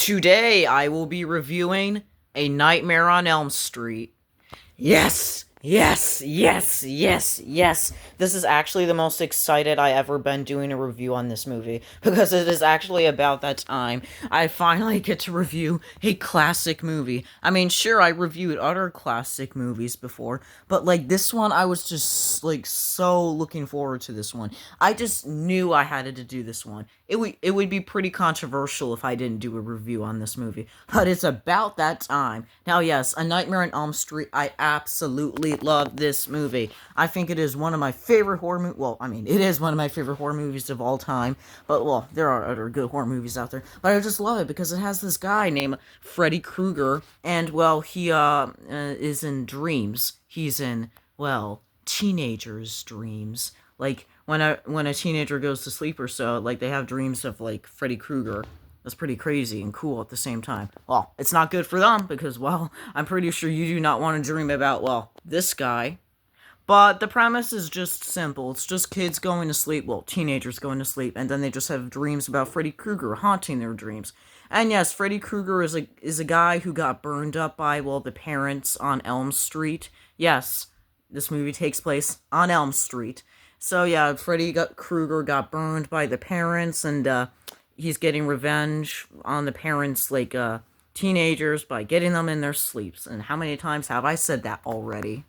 Today I will be reviewing A Nightmare on Elm Street. Yes! Yes! Yes! Yes! Yes! This is actually the most excited I ever been doing a review on this movie, because it is actually about that time I finally get to review a classic movie. I mean, sure, I reviewed other classic movies before, but like this one, I was just like so looking forward to this one. I just knew I had to do this one. It would be pretty controversial if I didn't do a review on this movie, but it's about that time. Now, yes, A Nightmare on Elm Street, I absolutely love this movie. I think it is one of my favorite horror movies. Well, I mean, it is one of my favorite horror movies of all time, but, well, there are other good horror movies out there, but I just love it because it has this guy named Freddy Krueger, and, well, he, is in dreams. He's in, well, teenagers' dreams. Like, when a teenager goes to sleep or so, like, they have dreams of, like, Freddy Krueger. That's pretty crazy and cool at the same time. Well, it's not good for them because, well, I'm pretty sure you do not want to dream about, well, this guy. But the premise is just simple. It's just kids going to sleep, well, teenagers going to sleep, and then they just have dreams about Freddy Krueger haunting their dreams. And yes, Freddy Krueger is a guy who got burned up by, well, the parents on Elm Street. Yes, this movie takes place on Elm Street. So yeah, Krueger got burned by the parents, and he's getting revenge on the parents, like, teenagers by getting them in their sleeps. And how many times have I said that already?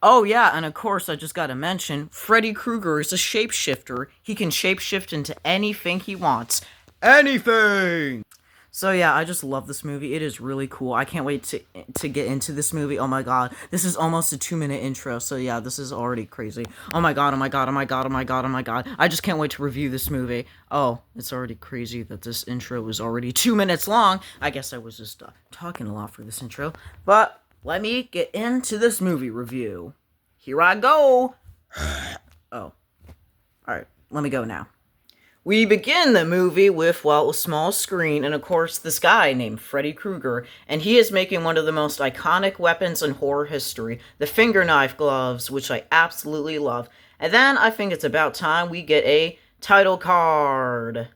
Oh yeah, and of course I just gotta mention, Freddy Krueger is a shapeshifter. He can shapeshift into anything he wants. Anything! So yeah, I just love this movie. It is really cool. I can't wait to get into this movie. Oh my god. This is almost a 2-minute intro, so yeah, this is already crazy. Oh my god, oh my god, oh my god, oh my god, oh my god. I just can't wait to review this movie. Oh, it's already crazy that this intro is already 2 minutes long. I guess I was just talking a lot for this intro. But let me get into this movie review. Here I go. Oh. Alright, let me go now. We begin the movie with, well, a small screen, and of course, this guy named Freddy Krueger, and he is making one of the most iconic weapons in horror history, the finger knife gloves, which I absolutely love. And then I think it's about time we get a title card.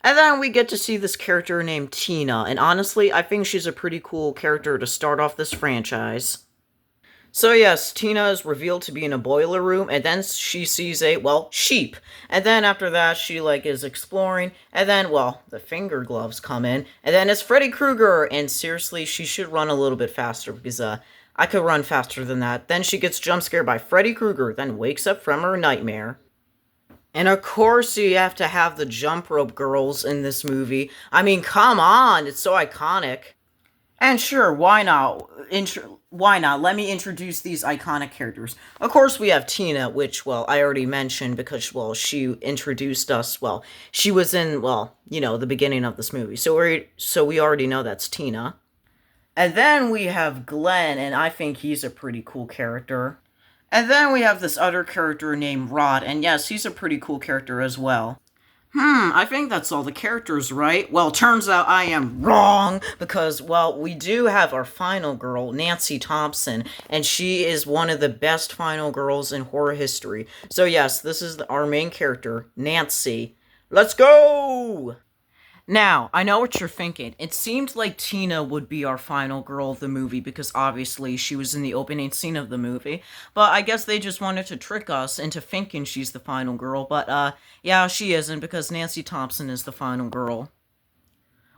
And then we get to see this character named Tina, and honestly, I think she's a pretty cool character to start off this franchise. So yes, Tina is revealed to be in a boiler room, and then she sees a, well, sheep. And then after that, she, like, is exploring, and then, well, the finger gloves come in, and then it's Freddy Krueger, and seriously, she should run a little bit faster, because, I could run faster than that. Then she gets jump scared by Freddy Krueger, then wakes up from her nightmare. And of course you have to have the jump rope girls in this movie. I mean, come on, it's so iconic. And sure, why not? Why not? Let me introduce these iconic characters. Of course, we have Tina, which, well, I already mentioned because, well, she introduced us. Well, she was in, well, you know, the beginning of this movie. So we already know that's Tina. And then we have Glenn, and I think he's a pretty cool character. And then we have this other character named Rod, and yes, he's a pretty cool character as well. I think that's all the characters, right? Well, turns out I am wrong, because, well, we do have our final girl, Nancy Thompson, and she is one of the best final girls in horror history. So yes, this is our main character, Nancy. Let's go! Now, I know what you're thinking. It seemed like Tina would be our final girl of the movie because obviously she was in the opening scene of the movie. But I guess they just wanted to trick us into thinking she's the final girl. But, yeah, she isn't because Nancy Thompson is the final girl.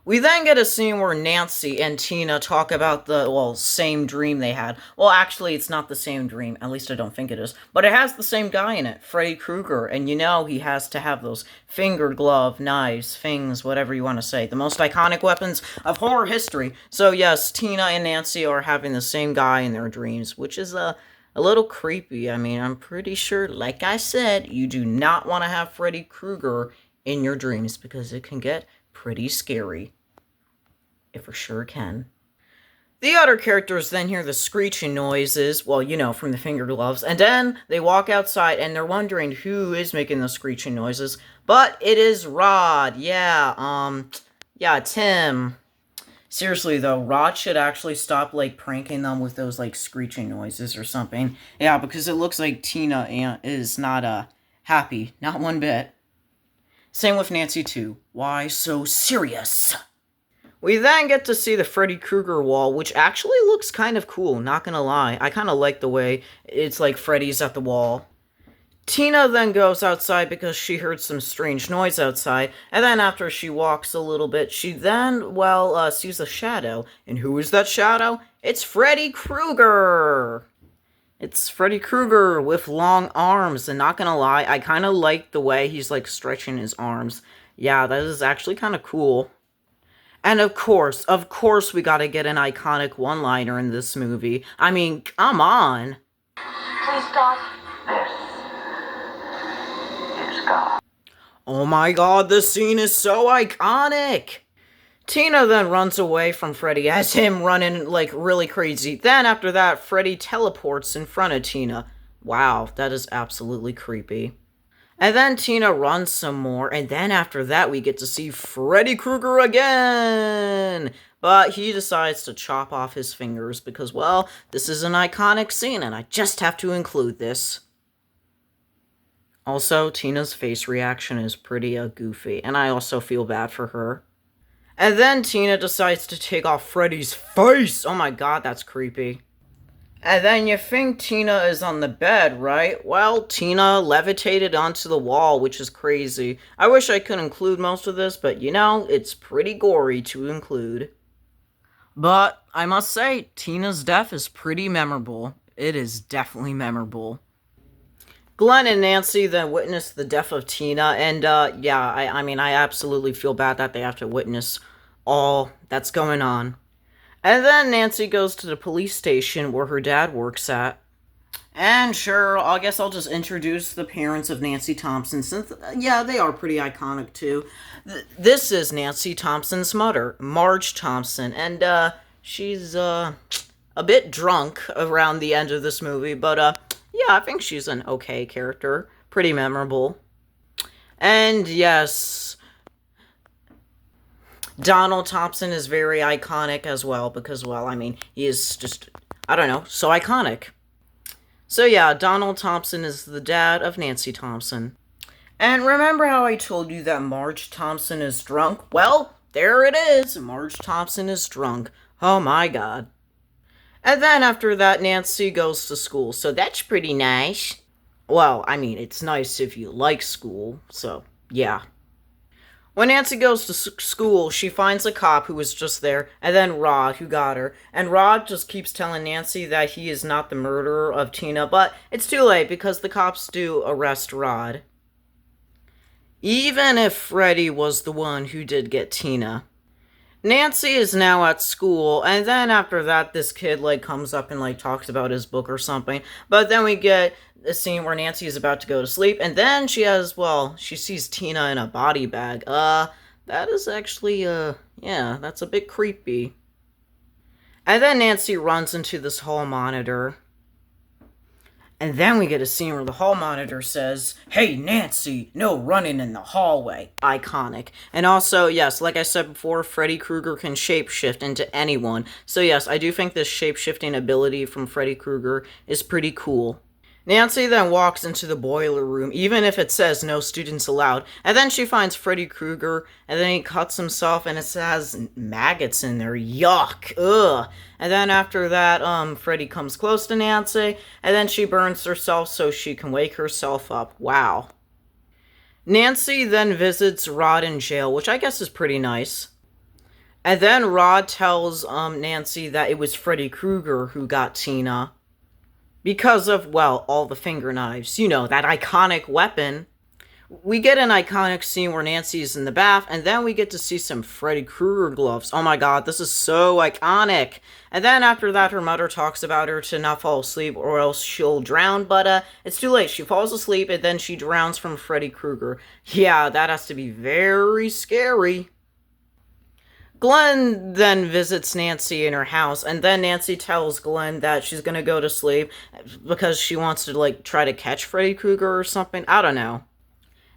We then get a scene where Nancy and Tina talk about the, well, same dream they had. Well, actually, it's not the same dream. At least I don't think it is. But it has the same guy in it, Freddy Krueger. And you know he has to have those finger glove, knives, things, whatever you want to say. The most iconic weapons of horror history. So yes, Tina and Nancy are having the same guy in their dreams, which is a little creepy. I mean, I'm pretty sure, like I said, you do not want to have Freddy Krueger in your dreams because it can get pretty scary. It for sure can. The other characters then hear the screeching noises, well, you know, from the finger gloves, and then they walk outside and they're wondering who is making the screeching noises, but it is Rod. Yeah, Tim. Seriously, though, Rod should actually stop, like, pranking them with those, like, screeching noises or something. Yeah, because it looks like Tina is not, happy. Not one bit. Same with Nancy, too. Why so serious? We then get to see the Freddy Krueger wall, which actually looks kind of cool, not gonna lie. I kind of like the way it's like Freddy's at the wall. Tina then goes outside because she heard some strange noise outside, and then after she walks a little bit, she then, sees a shadow. And who is that shadow? It's Freddy Krueger! It's Freddy Krueger with long arms, and not gonna lie, I kind of like the way he's, like, stretching his arms. Yeah, that is actually kind of cool. And of course, we gotta get an iconic one-liner in this movie. I mean, come on! Please, God. This is God. Oh my god, this scene is so iconic! Tina then runs away from Freddy as him running like really crazy. Then after that, Freddy teleports in front of Tina. Wow, that is absolutely creepy. And then Tina runs some more, and then after that we get to see Freddy Krueger again! But he decides to chop off his fingers because, well, this is an iconic scene and I just have to include this. Also, Tina's face reaction is pretty goofy, and I also feel bad for her. And then Tina decides to take off Freddy's face! Oh my god, that's creepy. And then you think Tina is on the bed, right? Well, Tina levitated onto the wall, which is crazy. I wish I could include most of this, but you know, it's pretty gory to include. But I must say, Tina's death is pretty memorable. It is definitely memorable. Glenn and Nancy then witness the death of Tina, and yeah, I mean, I absolutely feel bad that they have to witness all that's going on. And then Nancy goes to the police station where her dad works at. And sure, I guess I'll just introduce the parents of Nancy Thompson, since, yeah, they are pretty iconic too. This is Nancy Thompson's mother, Marge Thompson, and she's a bit drunk around the end of this movie, but yeah, I think she's an okay character. Pretty memorable. And yes, Donald Thompson is very iconic as well because, well, I mean, he is just, I don't know, so iconic. So yeah, Donald Thompson is the dad of Nancy Thompson. And remember how I told you that Marge Thompson is drunk? Well, there it is. Marge Thompson is drunk. Oh my god. And then after that, Nancy goes to school, so that's pretty nice. Well, I mean, it's nice if you like school, so yeah. When Nancy goes to school, she finds a cop who was just there, and then Rod, who got her. And Rod just keeps telling Nancy that he is not the murderer of Tina, but it's too late because the cops do arrest Rod. Even if Freddy was the one who did get Tina. Nancy is now at school, and then after that, this kid, like, comes up and, like, talks about his book or something. But then we get a scene where Nancy is about to go to sleep, and then she has, well, she sees Tina in a body bag. That is actually, yeah, that's a bit creepy. And then Nancy runs into this hall monitor. And then we get a scene where the hall monitor says, "Hey, Nancy, no running in the hallway." Iconic. And also, yes, like I said before, Freddy Krueger can shapeshift into anyone. So yes, I do think this shapeshifting ability from Freddy Krueger is pretty cool. Nancy then walks into the boiler room, even if it says no students allowed, and then she finds Freddy Krueger, and then he cuts himself, and it has maggots in there. Yuck! Ugh! And then after that, Freddy comes close to Nancy, and then she burns herself so she can wake herself up. Wow. Nancy then visits Rod in jail, which I guess is pretty nice. And then Rod tells Nancy that it was Freddy Krueger who got Tina. Because of, well, all the finger knives. You know, that iconic weapon. We get an iconic scene where Nancy is in the bath, and then we get to see some Freddy Krueger gloves. Oh my god, this is so iconic. And then after that, her mother talks about her to not fall asleep or else she'll drown, but it's too late. She falls asleep, and then she drowns from Freddy Krueger. Yeah, that has to be very scary. Glenn then visits Nancy in her house, and then Nancy tells Glenn that she's gonna go to sleep because she wants to, like, try to catch Freddy Krueger or something. I don't know.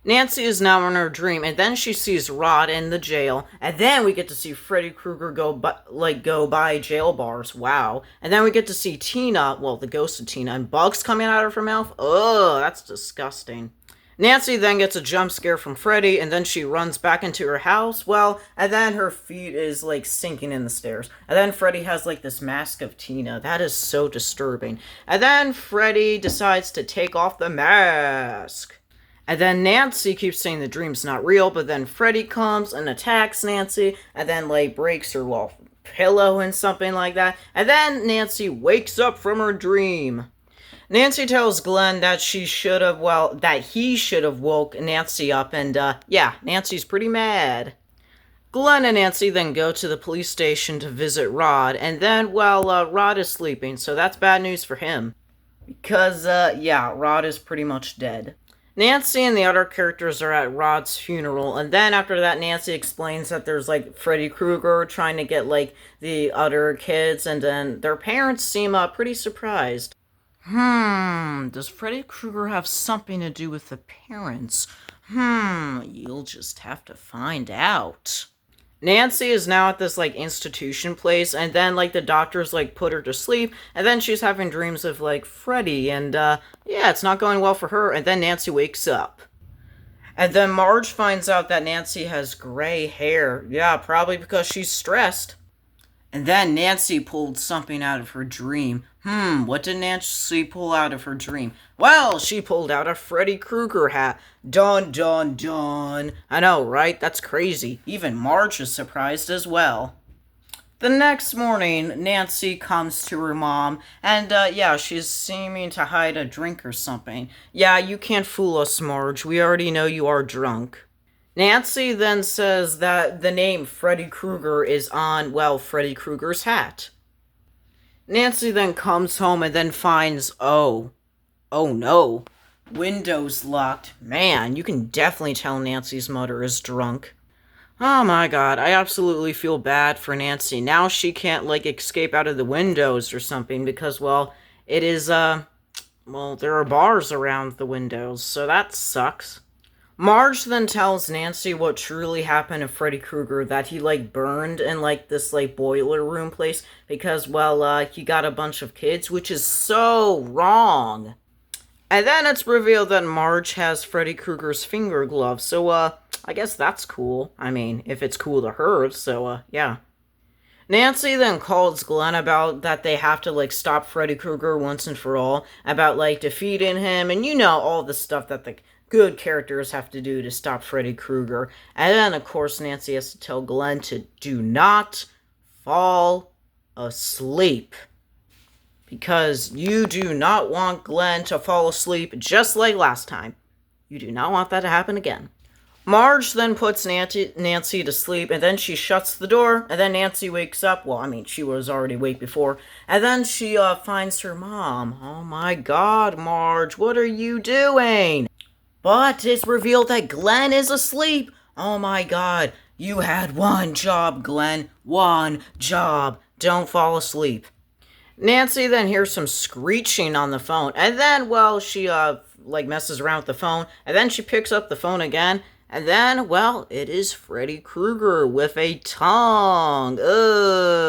Nancy is now in her dream, and then she sees Rod in the jail, and then we get to see Freddy Krueger go by jail bars. Wow. And then we get to see Tina, well, the ghost of Tina, and bugs coming out of her mouth. Ugh, that's disgusting. Nancy then gets a jump scare from Freddy, and then she runs back into her house. Well, and then her feet is like sinking in the stairs. And then Freddy has like this mask of Tina. That is so disturbing. And then Freddy decides to take off the mask. And then Nancy keeps saying the dream's not real, but then Freddy comes and attacks Nancy, and then like breaks her pillow and something like that. And then Nancy wakes up from her dream. Nancy tells Glenn that he should have woke Nancy up, and yeah, Nancy's pretty mad. Glenn and Nancy then go to the police station to visit Rod, and then, Rod is sleeping, so that's bad news for him. Because, yeah, Rod is pretty much dead. Nancy and the other characters are at Rod's funeral, and then after that, Nancy explains that there's, like, Freddy Krueger trying to get, like, the other kids, and then their parents seem, pretty surprised. Does Freddy Krueger have something to do with the parents? You'll just have to find out. Nancy is now at this, like, institution place, and then, like, the doctors, like, put her to sleep, and then she's having dreams of, like, Freddy, and, yeah, it's not going well for her, and then Nancy wakes up. And then Marge finds out that Nancy has gray hair. Yeah, probably because she's stressed. And then Nancy pulled something out of her dream. What did Nancy pull out of her dream? Well, she pulled out a Freddy Krueger hat. Dun, dun, dun. I know, right? That's crazy. Even Marge is surprised as well. The next morning, Nancy comes to her mom, and, yeah, she's seeming to hide a drink or something. Yeah, you can't fool us, Marge. We already know you are drunk. Nancy then says that the name Freddy Krueger is on, Freddy Krueger's hat. Nancy then comes home and then finds, oh no, windows locked. Man, you can definitely tell Nancy's mother is drunk. Oh my god, I absolutely feel bad for Nancy. Now she can't, like, escape out of the windows or something because, it is, there are bars around the windows, so that sucks. Marge then tells Nancy what truly happened to Freddy Krueger, that he, like, burned in, like, this, like, boiler room place because, he got a bunch of kids, which is so wrong. And then it's revealed that Marge has Freddy Krueger's finger glove, so, I guess that's cool. I mean, if it's cool to her, so, yeah. Nancy then calls Glenn about that they have to, like, stop Freddy Krueger once and for all, about, like, defeating him, and you know, all the stuff that the good characters have to do to stop Freddy Krueger. And then, of course, Nancy has to tell Glenn to do not fall asleep. Because you do not want Glenn to fall asleep just like last time. You do not want that to happen again. Marge then puts Nancy to sleep, and then she shuts the door, and then Nancy wakes up. Well, I mean, she was already awake before. And then she finds her mom. Oh my god, Marge, what are you doing? But it's revealed that Glenn is asleep. Oh my god, you had one job, Glenn. One job. Don't fall asleep. Nancy then hears some screeching on the phone, and then, she, messes around with the phone, and then she picks up the phone again, and then, it is Freddy Krueger with a tongue. Ugh.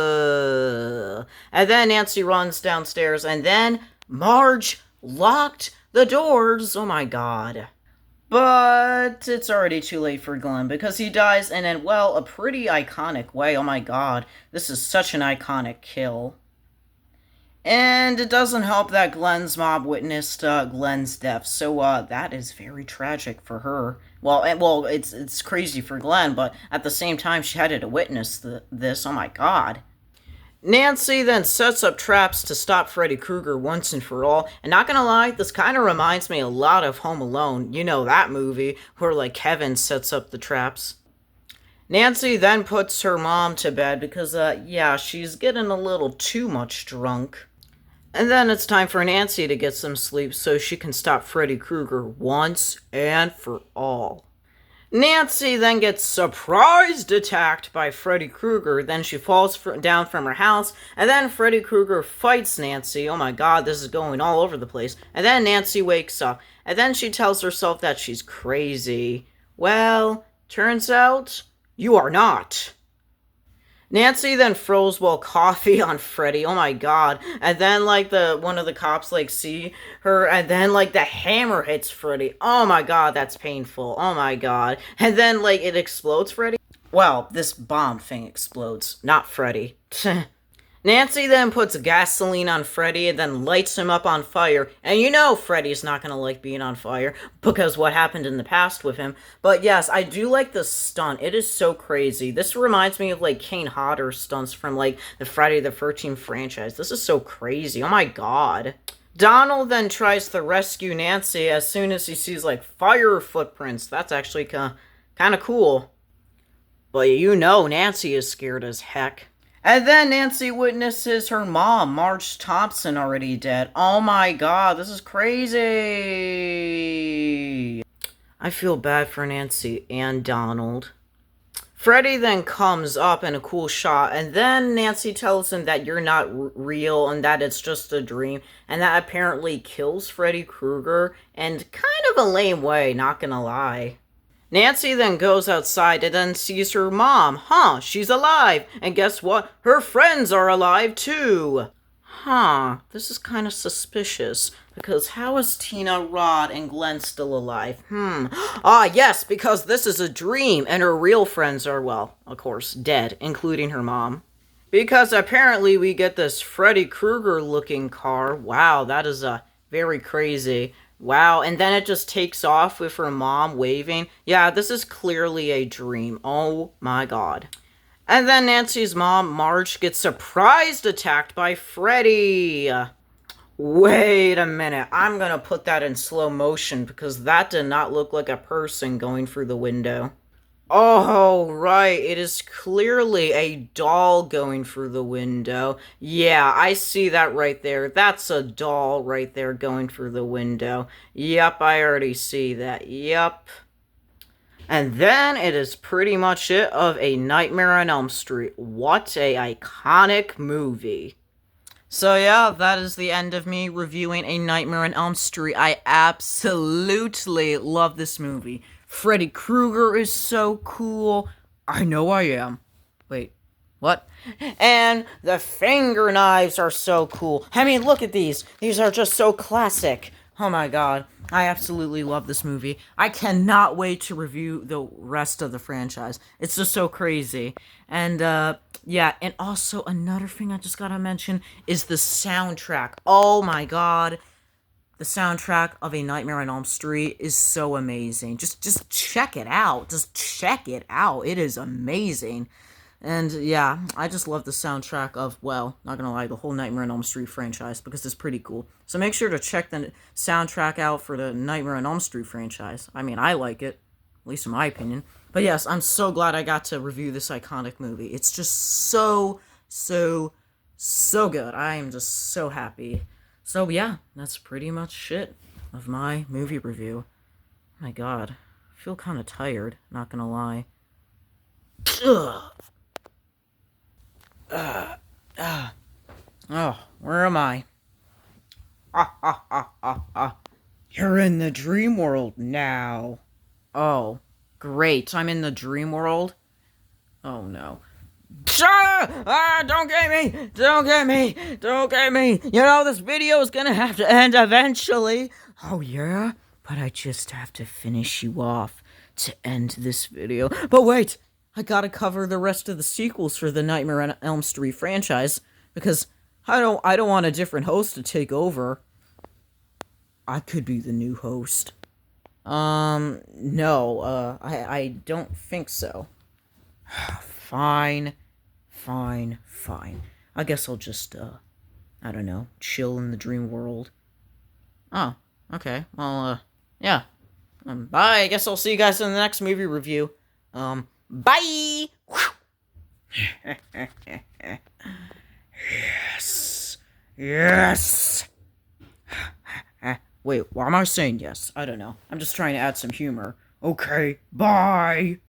And then Nancy runs downstairs, and then Marge locked the doors. Oh my god. But it's already too late for Glenn because he dies in a pretty iconic way. Oh my god. This is such an iconic kill. And it doesn't help that Glenn's mom witnessed Glenn's death, so that is very tragic for her. It's crazy for Glenn, but at the same time, she had to witness this. Oh my god. Nancy then sets up traps to stop Freddy Krueger once and for all, and not gonna lie, this kind of reminds me a lot of Home Alone. You know, that movie, where, like, Kevin sets up the traps. Nancy then puts her mom to bed because, she's getting a little too much drunk. And then it's time for Nancy to get some sleep so she can stop Freddy Krueger once and for all. Nancy then gets surprised attacked by Freddy Krueger. Then she falls down from her house, and then Freddy Krueger fights Nancy. Oh my god, this is going all over the place. And then Nancy wakes up, and then she tells herself that she's crazy. Well, turns out, you are not. Nancy then throws coffee on Freddy. Oh my god! And then like the one of the cops like see her, and then like the hammer hits Freddy. Oh my god, that's painful. Oh my god! And then like it explodes Freddy. Well, this bomb thing explodes, not Freddy. Nancy then puts gasoline on Freddy and then lights him up on fire. And you know Freddy's not gonna like being on fire because what happened in the past with him. But yes, I do like the stunt. It is so crazy. This reminds me of like Kane Hodder stunts from like the Friday the 13th franchise. This is so crazy. Oh my god. Donald then tries to rescue Nancy as soon as he sees like fire footprints. That's actually kind of cool. But you know Nancy is scared as heck. And then Nancy witnesses her mom, Marge Thompson, already dead. Oh my god, this is crazy. I feel bad for Nancy and Donald. Freddy then comes up in a cool shot, and then Nancy tells him that you're not real and that it's just a dream, and that apparently kills Freddy Krueger, and kind of a lame way, not gonna lie. Nancy then goes outside and then sees her mom. Huh, she's alive. And guess what? Her friends are alive too. Huh, this is kind of suspicious. Because how is Tina, Rod, and Glenn still alive? Ah, yes, because this is a dream and her real friends are, well, of course, dead, including her mom. Because apparently we get this Freddy Krueger looking car. Wow, that is very crazy. Wow, and then it just takes off with her mom waving. Yeah, this is clearly a dream. Oh my god. And then Nancy's mom, Marge, gets surprised attacked by Freddy. Wait a minute. I'm gonna put that in slow motion because that did not look like a person going through the window. Oh, right. It is clearly a doll going through the window. Yeah, I see that right there. That's a doll right there going through the window. Yep, I already see that. Yep. And then it is pretty much it of A Nightmare on Elm Street. What a iconic movie. So yeah, that is the end of me reviewing A Nightmare on Elm Street. I absolutely love this movie. Freddy Krueger is so cool. I know I am. Wait, what? And the finger knives are so cool. I mean, look at these. These are just so classic. Oh my god. I absolutely love this movie. I cannot wait to review the rest of the franchise. It's just so crazy. And, yeah, and also another thing I just gotta mention is the soundtrack. Oh my god. The soundtrack of A Nightmare on Elm Street is so amazing. Just check it out. Just check it out. It is amazing. And yeah, I just love the soundtrack of, well, not gonna lie, the whole Nightmare on Elm Street franchise because it's pretty cool. So make sure to check the soundtrack out for the Nightmare on Elm Street franchise. I mean, I like it, at least in my opinion. But yes, I'm so glad I got to review this iconic movie. It's just so good. I am just so happy. So yeah, that's pretty much it of my movie review. Oh my god, I feel kind of tired, not gonna lie. Ugh. Oh, where am I? You're in the dream world now. Oh, great. I'm in the dream world? Oh, no. Don't get me! Don't get me! Don't get me! You know, this video is gonna have to end eventually. Oh, yeah? But I just have to finish you off to end this video. But wait! I gotta cover the rest of the sequels for the Nightmare on Elm Street franchise, because I don't want a different host to take over. I could be the new host. No, I don't think so. Fine. I guess I'll just, I don't know, chill in the dream world. Oh, okay, well, yeah. Bye, I guess I'll see you guys in the next movie review. Bye! Yes! Wait, why am I saying yes? I don't know. I'm just trying to add some humor. Okay, bye!